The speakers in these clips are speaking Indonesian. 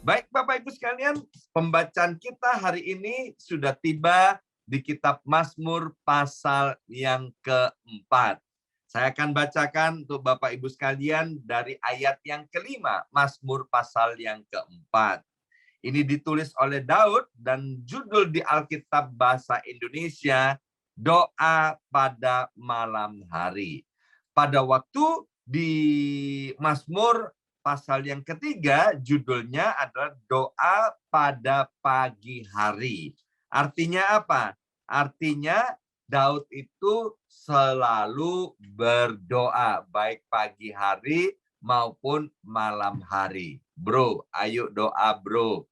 Baik Bapak Ibu sekalian, pembacaan kita hari ini sudah tiba di kitab Mazmur pasal yang keempat. Saya akan bacakan untuk Bapak Ibu sekalian dari ayat yang kelima, Mazmur pasal yang keempat. Ini ditulis oleh Daud dan judul di Alkitab Bahasa Indonesia, Doa pada Malam Hari. Pada waktu di Mazmur pasal yang ketiga, judulnya adalah Doa pada Pagi Hari. Artinya apa? Artinya Daud itu selalu berdoa, baik pagi hari maupun malam hari. Bro, ayo doa bro.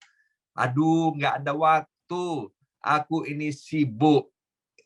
Aduh, nggak ada waktu. Aku ini sibuk.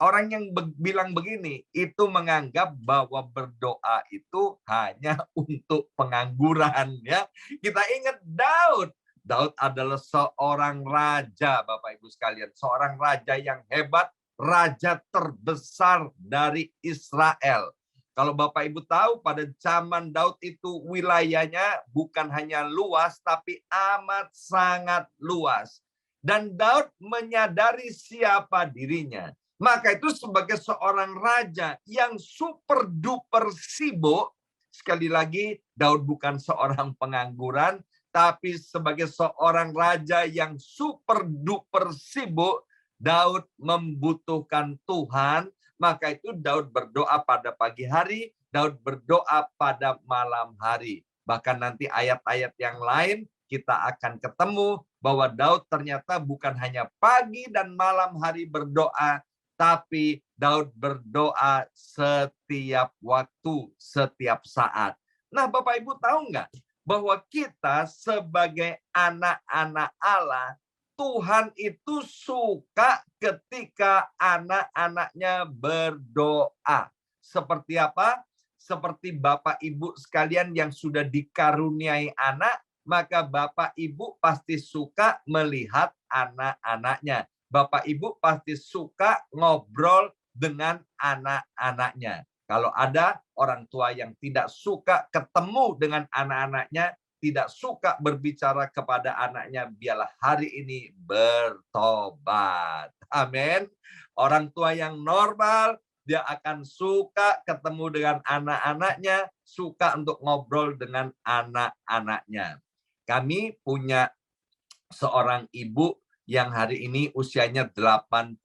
Orang yang bilang begini, itu menganggap bahwa berdoa itu hanya untuk pengangguran. Ya, kita ingat Daud. Daud adalah seorang raja, Bapak Ibu sekalian. Seorang raja yang hebat, raja terbesar dari Israel. Kalau Bapak Ibu tahu, pada zaman Daud itu wilayahnya bukan hanya luas, tapi amat sangat luas. Dan Daud menyadari siapa dirinya. Maka itu sebagai seorang raja yang super duper sibuk, sekali lagi Daud bukan seorang pengangguran, tapi sebagai seorang raja yang super duper sibuk, Daud membutuhkan Tuhan. Maka itu Daud berdoa pada pagi hari, Daud berdoa pada malam hari. Bahkan nanti ayat-ayat yang lain kita akan ketemu bahwa Daud ternyata bukan hanya pagi dan malam hari berdoa, tapi Daud berdoa setiap waktu, setiap saat. Nah, Bapak Ibu tahu nggak bahwa kita sebagai anak-anak Allah, Tuhan itu suka ketika anak-anaknya berdoa. Seperti apa? Seperti Bapak Ibu sekalian yang sudah dikaruniai anak, maka Bapak Ibu pasti suka melihat anak-anaknya. Bapak Ibu pasti suka ngobrol dengan anak-anaknya. Kalau ada orang tua yang tidak suka ketemu dengan anak-anaknya, tidak suka berbicara kepada anaknya, biarlah hari ini bertobat. Amin. Orang tua yang normal, dia akan suka ketemu dengan anak-anaknya, suka untuk ngobrol dengan anak-anaknya. Kami punya seorang ibu yang hari ini usianya 84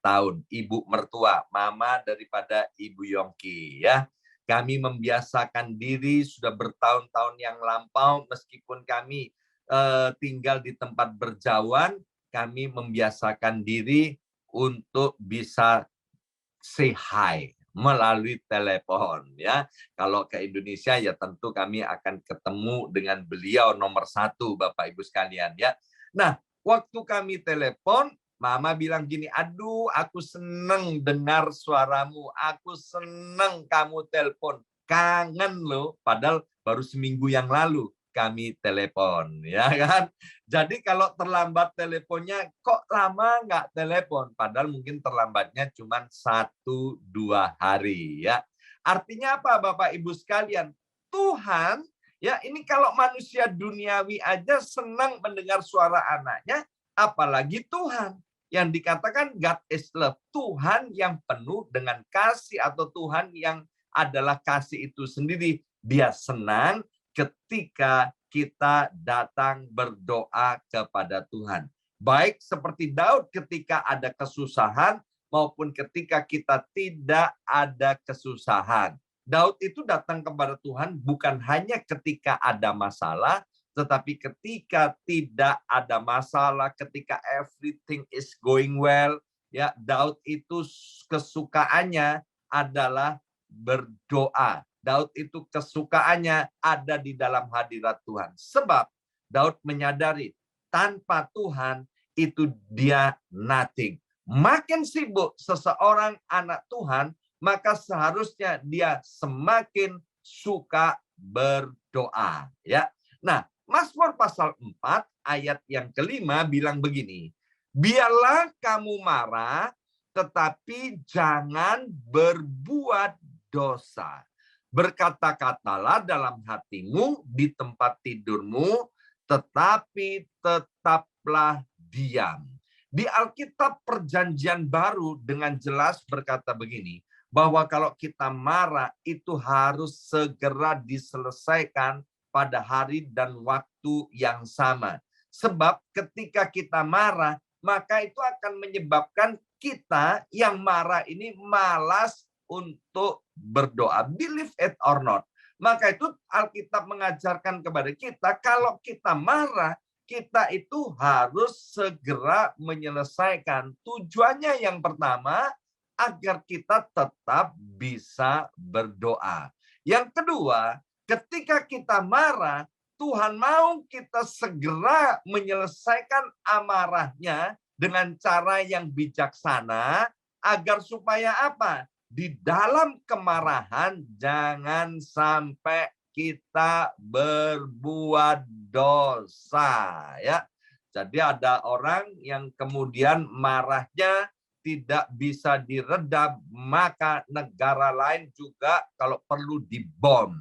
tahun. Ibu mertua, mama daripada Ibu Yongki. Ya, kami membiasakan diri sudah bertahun-tahun yang lampau, meskipun kami tinggal di tempat berjauhan, kami membiasakan diri untuk bisa say hi melalui telepon. Ya, kalau ke Indonesia ya tentu kami akan ketemu dengan beliau nomor satu, Bapak Ibu sekalian. Ya, nah, waktu kami telepon, Mama bilang gini, aduh aku seneng dengar suaramu, aku seneng kamu telepon, kangen loh, padahal baru seminggu yang lalu kami telepon, ya kan? Jadi kalau terlambat teleponnya, kok lama nggak telepon? Padahal mungkin terlambatnya cuma 1-2 hari, ya. Artinya apa, Bapak Ibu sekalian? Tuhan, ya ini kalau manusia duniawi aja senang mendengar suara anaknya, apalagi Tuhan. Yang dikatakan God is love, Tuhan yang penuh dengan kasih, atau Tuhan yang adalah kasih itu sendiri. Dia senang ketika kita datang berdoa kepada Tuhan. Baik seperti Daud ketika ada kesusahan, maupun ketika kita tidak ada kesusahan. Daud itu datang kepada Tuhan bukan hanya ketika ada masalah, tetapi ketika tidak ada masalah, ketika everything is going well, ya Daud itu kesukaannya adalah berdoa. Daud itu kesukaannya ada di dalam hadirat Tuhan. Sebab Daud menyadari tanpa Tuhan itu dia nothing. Makin sibuk seseorang anak Tuhan, maka seharusnya dia semakin suka berdoa. Ya. Nah, Mazmur pasal 4 ayat yang kelima bilang begini, biarlah kamu marah, tetapi jangan berbuat dosa. Berkata-katalah dalam hatimu di tempat tidurmu, tetapi tetaplah diam. Di Alkitab Perjanjian Baru dengan jelas berkata begini, bahwa kalau kita marah itu harus segera diselesaikan pada hari dan waktu yang sama. Sebab ketika kita marah, maka itu akan menyebabkan kita yang marah ini malas untuk berdoa. Believe it or not. Maka itu Alkitab mengajarkan kepada kita, kalau kita marah, kita itu harus segera menyelesaikan. Tujuannya yang pertama, agar kita tetap bisa berdoa. Yang kedua, ketika kita marah, Tuhan mau kita segera menyelesaikan amarahnya dengan cara yang bijaksana, agar supaya apa? Di dalam kemarahan jangan sampai kita berbuat dosa, ya. Jadi ada orang yang kemudian marahnya tidak bisa diredam, maka negara lain juga kalau perlu dibom,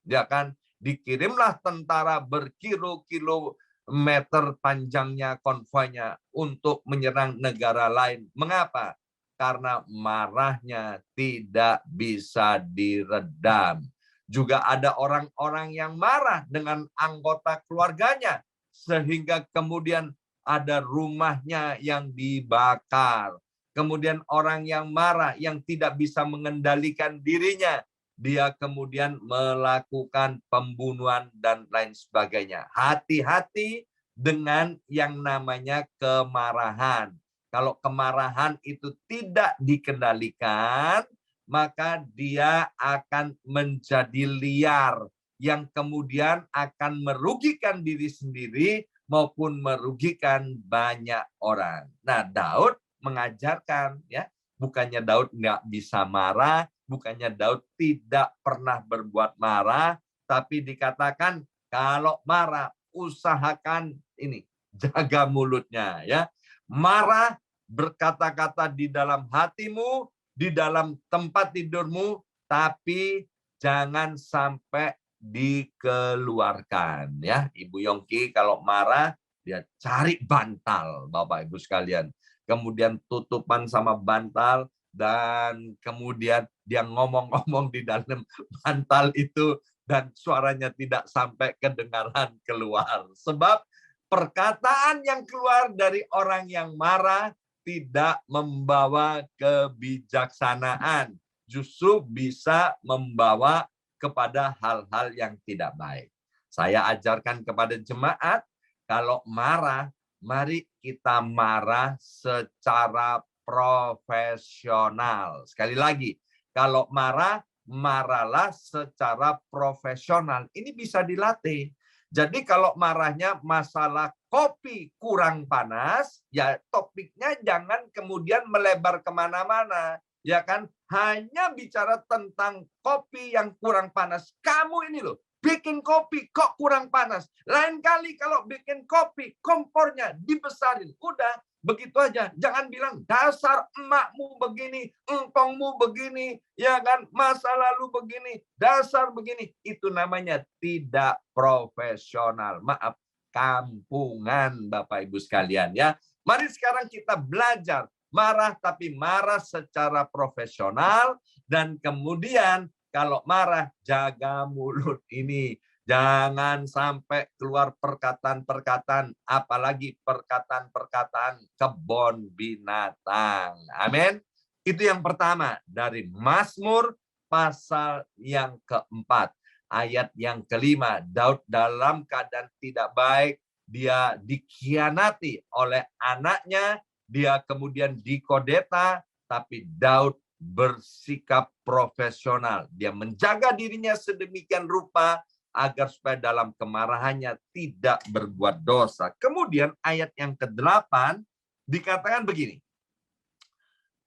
ya kan? Dikirimlah tentara berkilo-kilometer panjangnya konvoynya untuk menyerang negara lain. Mengapa? Karena marahnya tidak bisa diredam. Juga ada orang-orang yang marah dengan anggota keluarganya, sehingga kemudian ada rumahnya yang dibakar. Kemudian orang yang marah, yang tidak bisa mengendalikan dirinya, dia kemudian melakukan pembunuhan dan lain sebagainya. Hati-hati dengan yang namanya kemarahan. Kalau kemarahan itu tidak dikendalikan, maka dia akan menjadi liar, yang kemudian akan merugikan diri sendiri maupun merugikan banyak orang. Nah, Daud mengajarkan, ya, bukannya Daud nggak bisa marah, bukannya Daud tidak pernah berbuat marah, tapi dikatakan kalau marah usahakan ini, jaga mulutnya, ya. Marah, berkata-kata di dalam hatimu, di dalam tempat tidurmu, tapi jangan sampai dikeluarkan, ya. Ibu Yongki kalau marah dia cari bantal, Bapak Ibu sekalian. Kemudian tutupan sama bantal, dan kemudian dia ngomong-ngomong di dalam bantal itu, dan suaranya tidak sampai kedengaran keluar. Sebab perkataan yang keluar dari orang yang marah tidak membawa kebijaksanaan, justru bisa membawa kepada hal-hal yang tidak baik. Saya ajarkan kepada jemaat, kalau marah, mari kita marah secara profesional. Sekali lagi, kalau marah, marahlah secara profesional. Ini bisa dilatih. Jadi kalau marahnya masalah kopi kurang panas, ya topiknya jangan kemudian melebar kemana-mana. Ya kan? Hanya bicara tentang kopi yang kurang panas. Kamu ini loh, bikin kopi kok kurang panas. Lain kali kalau bikin kopi, kompornya dibesarin. Udah, begitu aja. Jangan bilang, dasar emakmu begini, engkongmu begini, ya kan, masa lalu begini, dasar begini. Itu namanya tidak profesional. Maaf, kampungan, Bapak Ibu sekalian, ya. Mari sekarang kita belajar marah, tapi marah secara profesional, dan kemudian kalau marah, jaga mulut ini. Jangan sampai keluar perkataan-perkataan, apalagi perkataan-perkataan kebon binatang. Amin. Itu yang pertama dari Mazmur pasal yang keempat. Ayat yang kelima, Daud dalam keadaan tidak baik, dia dikhianati oleh anaknya, dia kemudian dikodeta, tapi Daud bersikap profesional. Dia menjaga dirinya sedemikian rupa agar supaya dalam kemarahannya tidak berbuat dosa. Kemudian ayat yang ke-8 dikatakan begini.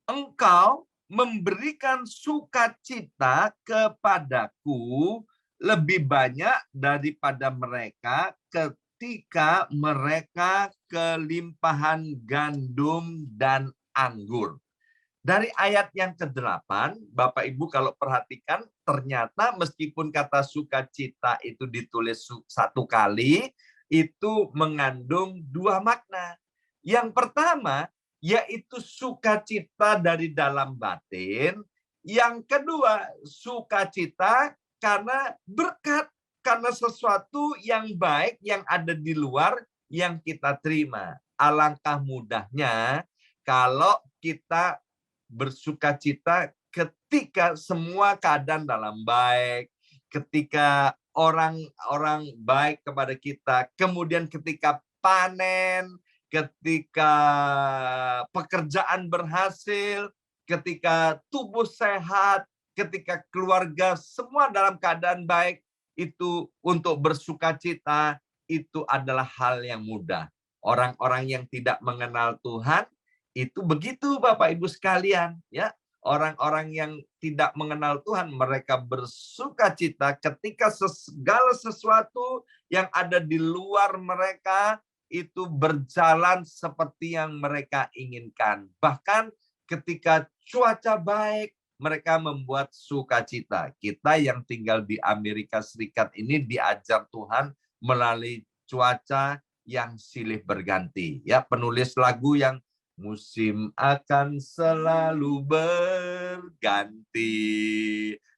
Engkau memberikan sukacita kepadaku lebih banyak daripada mereka ketika mereka kelimpahan gandum dan anggur. Dari ayat yang ke-8, Bapak Ibu kalau perhatikan, ternyata meskipun kata sukacita itu ditulis satu kali, itu mengandung dua makna. Yang pertama, yaitu sukacita dari dalam batin. Yang kedua, sukacita karena berkat, karena sesuatu yang baik yang ada di luar yang kita terima. Alangkah mudahnya kalau kita bersukacita ketika semua keadaan dalam baik, ketika orang-orang baik kepada kita, kemudian ketika panen, ketika pekerjaan berhasil, ketika tubuh sehat, ketika keluarga semua dalam keadaan baik, itu untuk bersukacita itu adalah hal yang mudah. Orang-orang yang tidak mengenal Tuhan itu begitu Bapak Ibu sekalian, ya. Orang-orang yang tidak mengenal Tuhan, mereka bersukacita ketika segala sesuatu yang ada di luar mereka itu berjalan seperti yang mereka inginkan. Bahkan ketika cuaca baik, mereka membuat sukacita. Kita yang tinggal di Amerika Serikat ini diajar Tuhan melalui cuaca yang silih berganti. Ya, penulis lagu yang musim akan selalu berganti,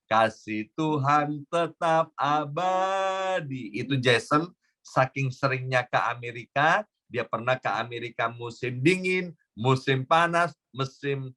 kasih Tuhan tetap abadi. Itu Jason, saking seringnya ke Amerika, dia pernah ke Amerika musim dingin, musim panas, musim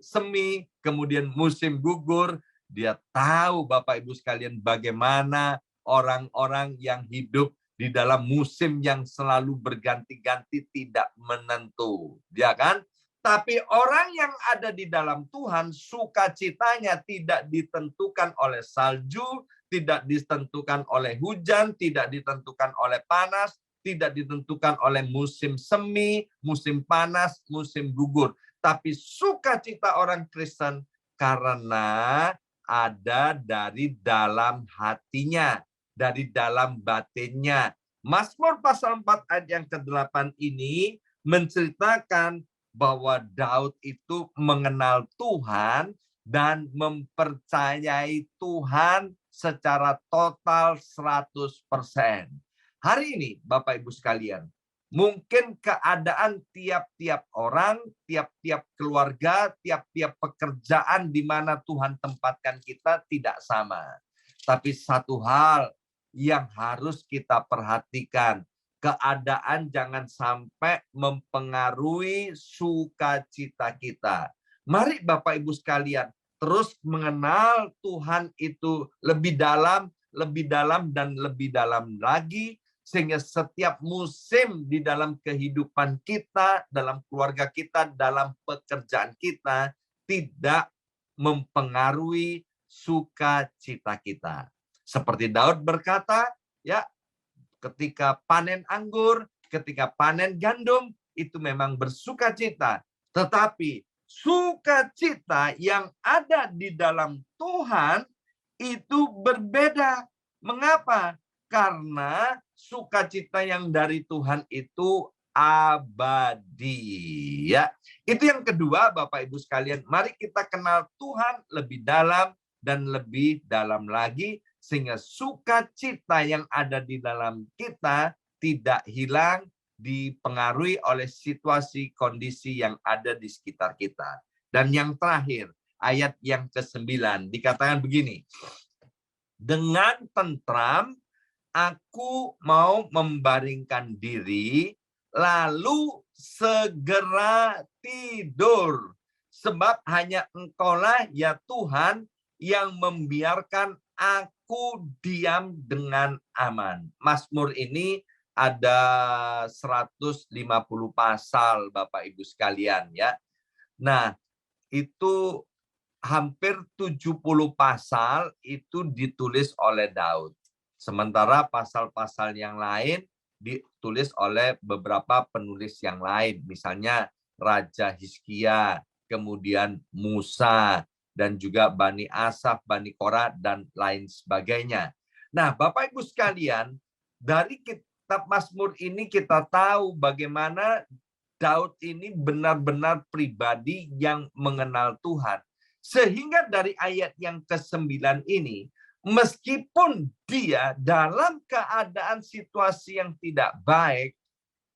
semi, kemudian musim gugur. Dia tahu Bapak Ibu sekalian bagaimana orang-orang yang hidup di dalam musim yang selalu berganti-ganti tidak menentu, ya kan? Tapi orang yang ada di dalam Tuhan, sukacitanya tidak ditentukan oleh salju, tidak ditentukan oleh hujan, tidak ditentukan oleh panas, tidak ditentukan oleh musim semi, musim panas, musim gugur. Tapi sukacita orang Kristen karena ada dari dalam hatinya, dari dalam batinnya. Mazmur pasal 4 ayat yang ke-8 ini menceritakan bahwa Daud itu mengenal Tuhan dan mempercayai Tuhan secara total 100%. Hari ini Bapak Ibu sekalian, mungkin keadaan tiap-tiap orang, tiap-tiap keluarga, tiap-tiap pekerjaan di mana Tuhan tempatkan kita tidak sama. Tapi satu hal yang harus kita perhatikan, keadaan jangan sampai mempengaruhi sukacita kita. Mari Bapak Ibu sekalian, terus mengenal Tuhan itu lebih dalam, dan lebih dalam lagi, sehingga setiap musim di dalam kehidupan kita, dalam keluarga kita, dalam pekerjaan kita, tidak mempengaruhi sukacita kita. Seperti Daud berkata, ya, ketika panen anggur, ketika panen gandum, itu memang bersukacita. Tetapi sukacita yang ada di dalam Tuhan itu berbeda. Mengapa? Karena sukacita yang dari Tuhan itu abadi. Ya, itu yang kedua, Bapak Ibu sekalian. Mari kita kenal Tuhan lebih dalam dan lebih dalam lagi, sehingga sukacita yang ada di dalam kita tidak hilang dipengaruhi oleh situasi kondisi yang ada di sekitar kita. Dan yang terakhir, ayat yang ke-9 dikatakan begini, dengan tentram aku mau membaringkan diri, lalu segera tidur. Sebab hanya Engkaulah ya Tuhan yang membiarkan aku diam dengan aman. Mazmur ini ada 150 pasal Bapak Ibu sekalian ya. Nah, itu hampir 70 pasal itu ditulis oleh Daud. Sementara pasal-pasal yang lain ditulis oleh beberapa penulis yang lain. Misalnya Raja Hizkia, kemudian Musa, dan juga Bani Asaf, Bani Korah, dan lain sebagainya. Nah, Bapak Ibu sekalian, dari kitab Mazmur ini kita tahu bagaimana Daud ini benar-benar pribadi yang mengenal Tuhan. Sehingga dari ayat yang ke-9 ini Meskipun dia dalam keadaan situasi yang tidak baik,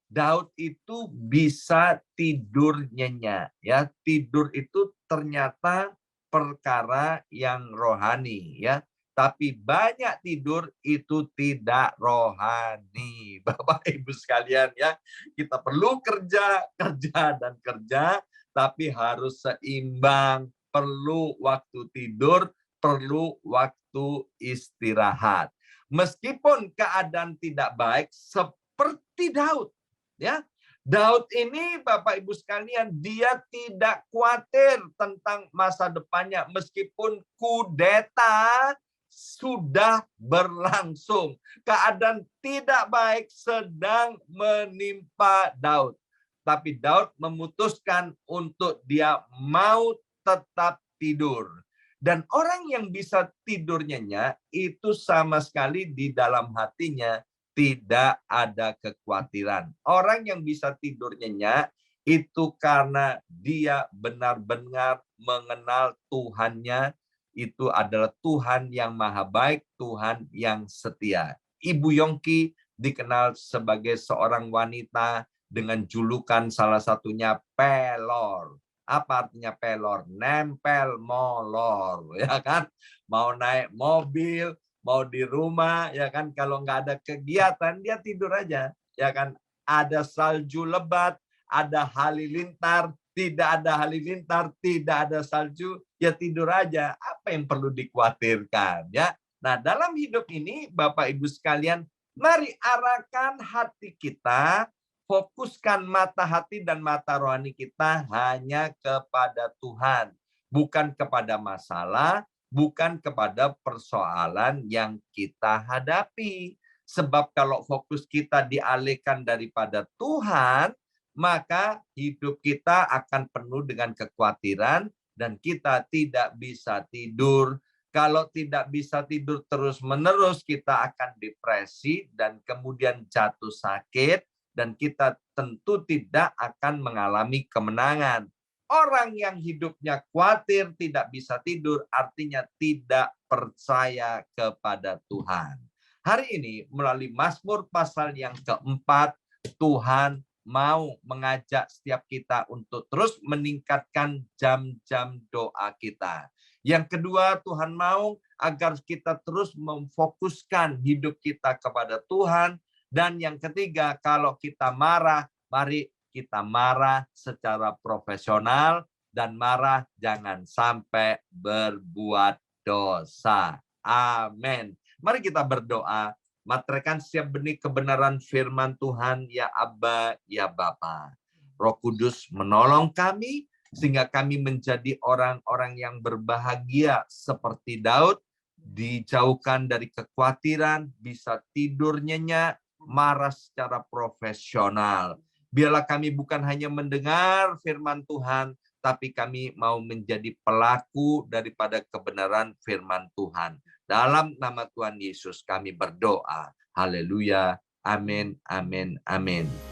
Daud itu bisa tidur nyenyak. Ya, tidur itu ternyata perkara yang rohani, ya. Tapi banyak tidur itu tidak rohani. Bapak Ibu sekalian, ya. Kita perlu kerja, kerja dan kerja, tapi harus seimbang. Perlu waktu tidur, perlu waktu istirahat. Meskipun keadaan tidak baik seperti Daud, ya, Daud ini Bapak Ibu sekalian, dia tidak khawatir tentang masa depannya meskipun kudeta sudah berlangsung. Keadaan tidak baik sedang menimpa Daud. Tapi Daud memutuskan untuk dia mau tetap tidur. Dan orang yang bisa tidur nyenyak itu sama sekali di dalam hatinya tidak ada kekhawatiran. Orang yang bisa tidur nyenyak itu karena dia benar-benar mengenal Tuhannya, itu adalah Tuhan yang maha baik, Tuhan yang setia. Ibu Yongki dikenal sebagai seorang wanita dengan julukan salah satunya pelor. Apa artinya pelor? Nempel molor, ya kan? Mau naik mobil, mau di rumah, ya kan, kalau nggak ada kegiatan dia tidur aja, ya kan. Ada salju lebat, ada halilintar, tidak ada halilintar, tidak ada salju, ya tidur aja. Apa yang perlu dikhawatirkan, ya? Nah, dalam hidup ini Bapak Ibu sekalian, mari arahkan hati kita, fokuskan mata hati dan mata rohani kita hanya kepada Tuhan, bukan kepada masalah, bukan kepada persoalan yang kita hadapi. Sebab kalau fokus kita dialihkan daripada Tuhan, maka hidup kita akan penuh dengan kekhawatiran dan kita tidak bisa tidur. Kalau tidak bisa tidur terus-menerus, kita akan depresi dan kemudian jatuh sakit dan kita tentu tidak akan mengalami kemenangan. Orang yang hidupnya khawatir, tidak bisa tidur, artinya tidak percaya kepada Tuhan. Hari ini melalui Mazmur pasal yang keempat, Tuhan mau mengajak setiap kita untuk terus meningkatkan jam-jam doa kita. Yang kedua, Tuhan mau agar kita terus memfokuskan hidup kita kepada Tuhan. Dan yang ketiga, kalau kita marah, mari kita marah secara profesional dan marah jangan sampai berbuat dosa. Amin. Mari kita berdoa. Materaikan setiap benih kebenaran firman Tuhan, ya Abba, ya Bapa. Roh Kudus menolong kami sehingga kami menjadi orang-orang yang berbahagia seperti Daud, dijauhkan dari kekhawatiran, bisa tidur nyenyak, marah secara profesional. Biarlah kami bukan hanya mendengar firman Tuhan, tapi kami mau menjadi pelaku daripada kebenaran firman Tuhan. Dalam nama Tuhan Yesus kami berdoa. Haleluya. Amin, amin, amin.